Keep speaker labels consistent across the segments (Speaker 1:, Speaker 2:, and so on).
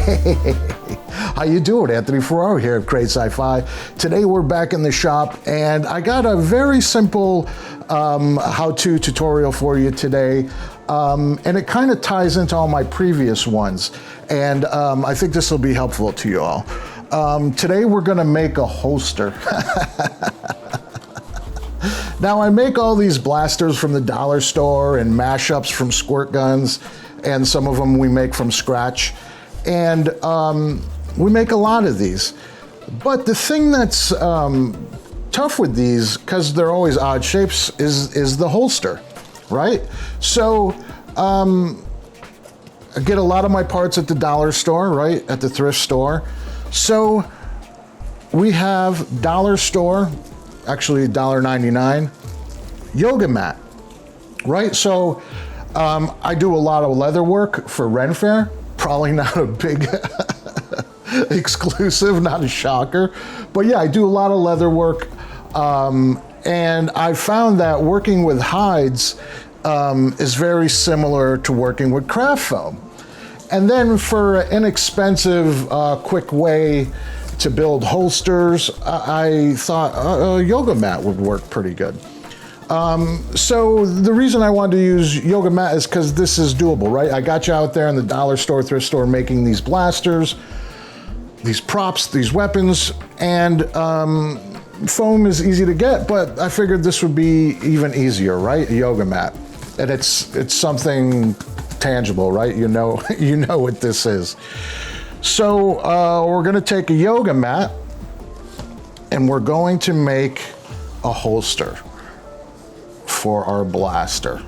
Speaker 1: How you doing? Anthony Ferraro here at Great Sci-Fi. Today we're back in the shop and I got a very simple how-to tutorial for you today. And it kind of ties into all my previous ones. And I think this will be helpful to you all. Today we're gonna make a holster. Now I make all these blasters from the dollar store and mashups from squirt guns, and some of them we make from scratch. And we make a lot of these. But the thing that's tough with these, because they're always odd shapes, is the holster, right? So I get a lot of my parts at the dollar store, right? At the thrift store. So we have dollar store, actually $1.99, yoga mat, right? So I do a lot of leather work for Ren Fair. Probably not a big exclusive, not a shocker, but yeah, I do a lot of leather work. And I found that working with hides is very similar to working with craft foam. And then for an inexpensive, quick way to build holsters, I thought a yoga mat would work pretty good. So the reason I wanted to use yoga mat is because this is doable, right? I got you out there in the dollar store, thrift store, making these blasters, these props, these weapons, and foam is easy to get, but I figured this would be even easier, right? A yoga mat. And it's something tangible, right? You know what this is. So we're gonna take a yoga mat and we're going to make a holster for our blaster.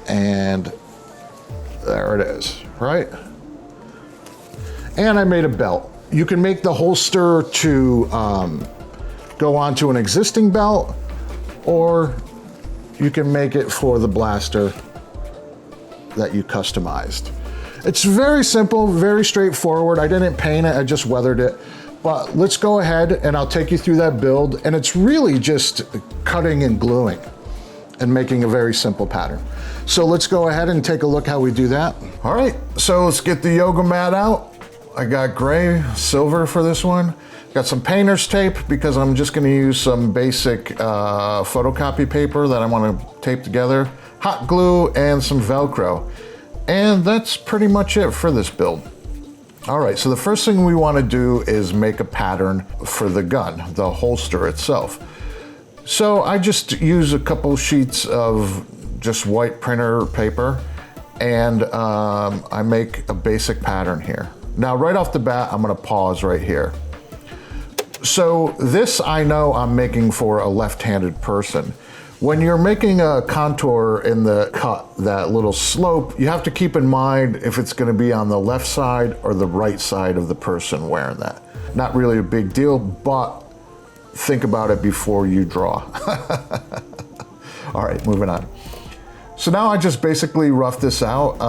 Speaker 1: And there it is, right? And I made a belt. You can make the holster to go onto an existing belt, or you can make it for the blaster that you customized. It's very simple, very straightforward. I didn't paint it, I just weathered it. But let's go ahead and I'll take you through that build, and it's really just cutting and gluing and making a very simple pattern. So let's go ahead and take a look how we do that. All right, so let's get the yoga mat out. I got gray, silver for this one. Got some painter's tape because I'm just gonna use some basic photocopy paper that I wanna tape together, hot glue, and some velcro. And that's pretty much it for this build. All right, so the first thing we wanna do is make a pattern for the gun, the holster itself. So I just use a couple sheets of just white printer paper, and I make a basic pattern here. Now, right off the bat, I'm gonna pause right here. So this I know I'm making for a left-handed person. When you're making a contour in the cut, that little slope, you have to keep in mind if it's gonna be on the left side or the right side of the person wearing that. Not really a big deal, but think about it before you draw. All right, moving on. So now I just basically rough this out,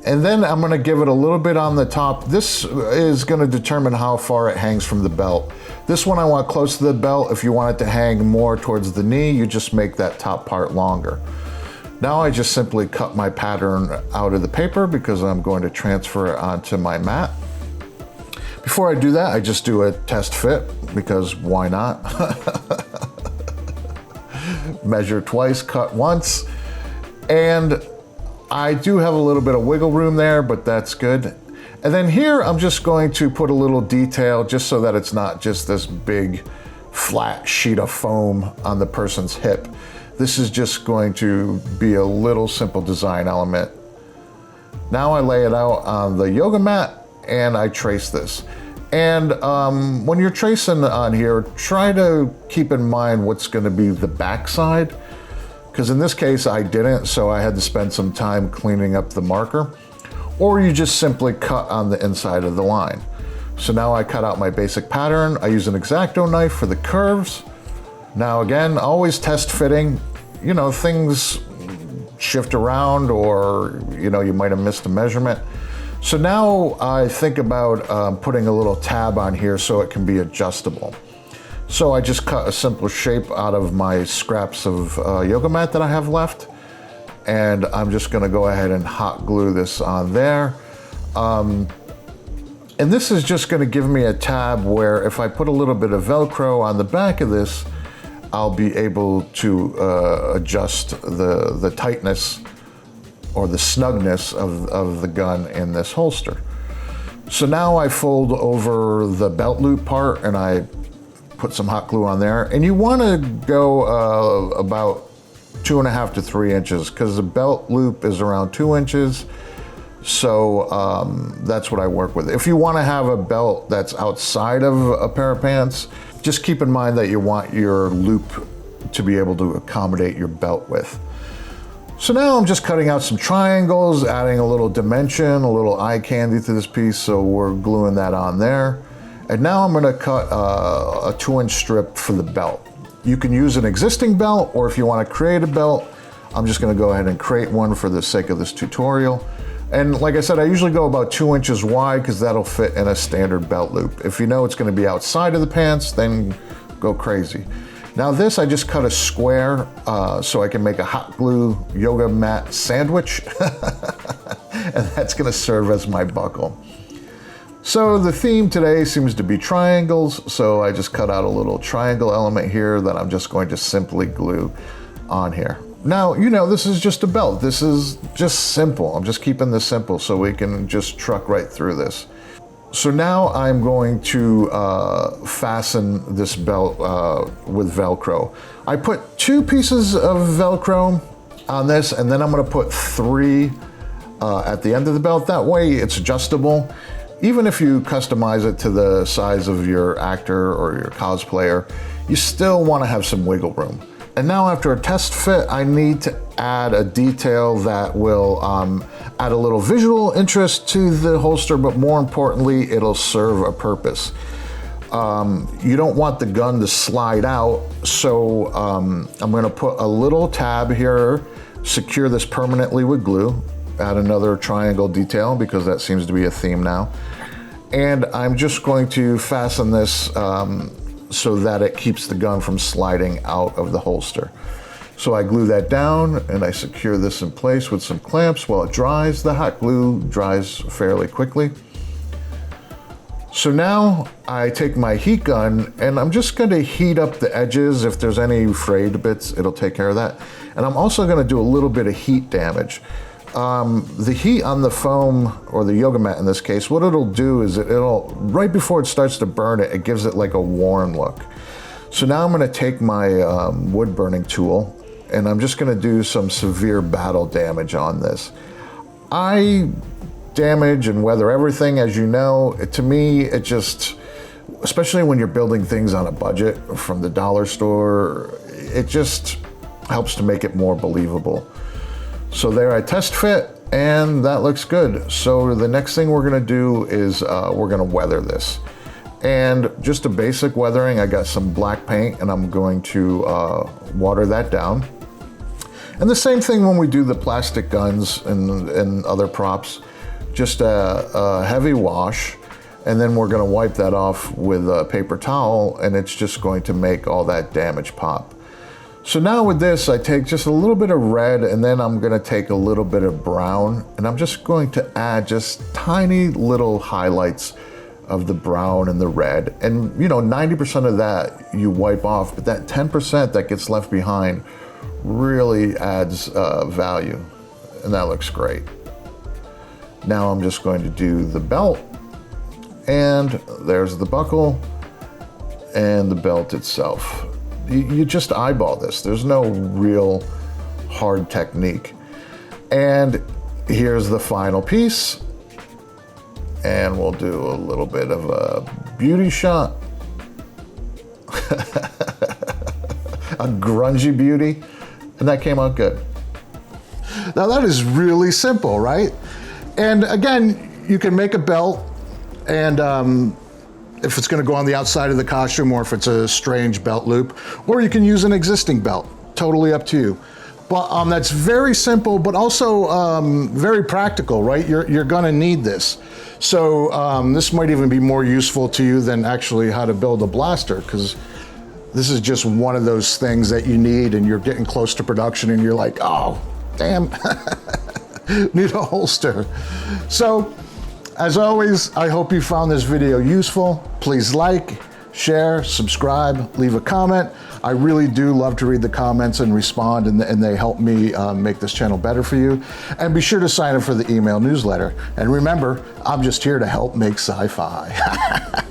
Speaker 1: and then I'm gonna give it a little bit on the top. This is gonna determine how far it hangs from the belt. This one I want close to the belt. If you want it to hang more towards the knee, you just make that top part longer. Now I just simply cut my pattern out of the paper because I'm going to transfer it onto my mat. Before I do that, I just do a test fit because why not? Measure twice, cut once. And I do have a little bit of wiggle room there, but that's good. And then here, I'm just going to put a little detail just so that it's not just this big flat sheet of foam on the person's hip. This is just going to be a little simple design element. Now I lay it out on the yoga mat and I trace this. And when you're tracing on here, try to keep in mind what's gonna be the back side, because in this case I didn't, so I had to spend some time cleaning up the marker. Or you just simply cut on the inside of the line. So now I cut out my basic pattern. I use an X-Acto knife for the curves. Now again, always test fitting. You know, things shift around, or you know, you might have missed a measurement. So now I think about putting a little tab on here so it can be adjustable. So I just cut a simple shape out of my scraps of yoga mat that I have left. And I'm just gonna go ahead and hot glue this on there. And this is just gonna give me a tab where if I put a little bit of Velcro on the back of this, I'll be able to adjust the tightness or the snugness of the gun in this holster. So now I fold over the belt loop part and I put some hot glue on there. And you wanna go about 2.5 to 3 inches because the belt loop is around 2 inches. So that's what I work with. If you wanna have a belt that's outside of a pair of pants, just keep in mind that you want your loop to be able to accommodate your belt width. So now I'm just cutting out some triangles, adding a little dimension, a little eye candy to this piece, so we're gluing that on there. And now I'm gonna cut a 2-inch strip for the belt. You can use an existing belt, or if you wanna create a belt, I'm just gonna go ahead and create one for the sake of this tutorial. And like I said, I usually go about 2 inches wide because that'll fit in a standard belt loop. If you know it's gonna be outside of the pants, then go crazy. Now this, I just cut a square so I can make a hot glue yoga mat sandwich. And that's gonna serve as my buckle. So the theme today seems to be triangles, so I just cut out a little triangle element here that I'm just going to simply glue on here. Now, you know, this is just a belt. This is just simple. I'm just keeping this simple so we can just truck right through this. So now I'm going to fasten this belt with Velcro. I put 2 pieces of Velcro on this, and then I'm gonna put 3 at the end of the belt. That way it's adjustable. Even if you customize it to the size of your actor or your cosplayer, you still wanna have some wiggle room. And now after a test fit, I need to add a detail that will add a little visual interest to the holster, but more importantly, it'll serve a purpose. You don't want the gun to slide out, so I'm gonna put a little tab here, secure this permanently with glue, add another triangle detail because that seems to be a theme now. And I'm just going to fasten this so that it keeps the gun from sliding out of the holster. So I glue that down and I secure this in place with some clamps while it dries. The hot glue dries fairly quickly. So now I take my heat gun and I'm just gonna heat up the edges. If there's any frayed bits, it'll take care of that. And I'm also gonna do a little bit of heat damage. The heat on the foam, or the yoga mat in this case, what it'll do is it'll, right before it starts to burn it gives it like a worn look. So now I'm gonna take my wood burning tool and I'm just gonna do some severe battle damage on this. I damage and weather everything, as you know. To me, it just, especially when you're building things on a budget from the dollar store, it just helps to make it more believable. So there I test fit and that looks good. So the next thing we're gonna do is we're gonna weather this. And just a basic weathering, I got some black paint and I'm going to water that down. And the same thing when we do the plastic guns and other props, just a heavy wash, and then we're gonna wipe that off with a paper towel and it's just going to make all that damage pop. So now with this, I take just a little bit of red and then I'm gonna take a little bit of brown and I'm just going to add just tiny little highlights of the brown and the red. And you know, 90% of that you wipe off, but that 10% that gets left behind really adds value, and that looks great. Now I'm just going to do the belt, and there's the buckle and the belt itself. You just eyeball this. There's no real hard technique. And here's the final piece. And we'll do a little bit of a beauty shot. A grungy beauty. And that came out good. Now that is really simple, right? And again, you can make a belt, and if it's gonna go on the outside of the costume or if it's a strange belt loop, or you can use an existing belt, totally up to you. But that's very simple, but also very practical, right? You're gonna need this. So this might even be more useful to you than actually how to build a blaster, because this is just one of those things that you need and you're getting close to production and you're like, oh, damn, need a holster. So As always, I hope you found this video useful. Please like, share, subscribe, leave a comment. I really do love to read the comments and respond, and they help me make this channel better for you. And be sure to sign up for the email newsletter. And remember, I'm just here to help make sci-fi.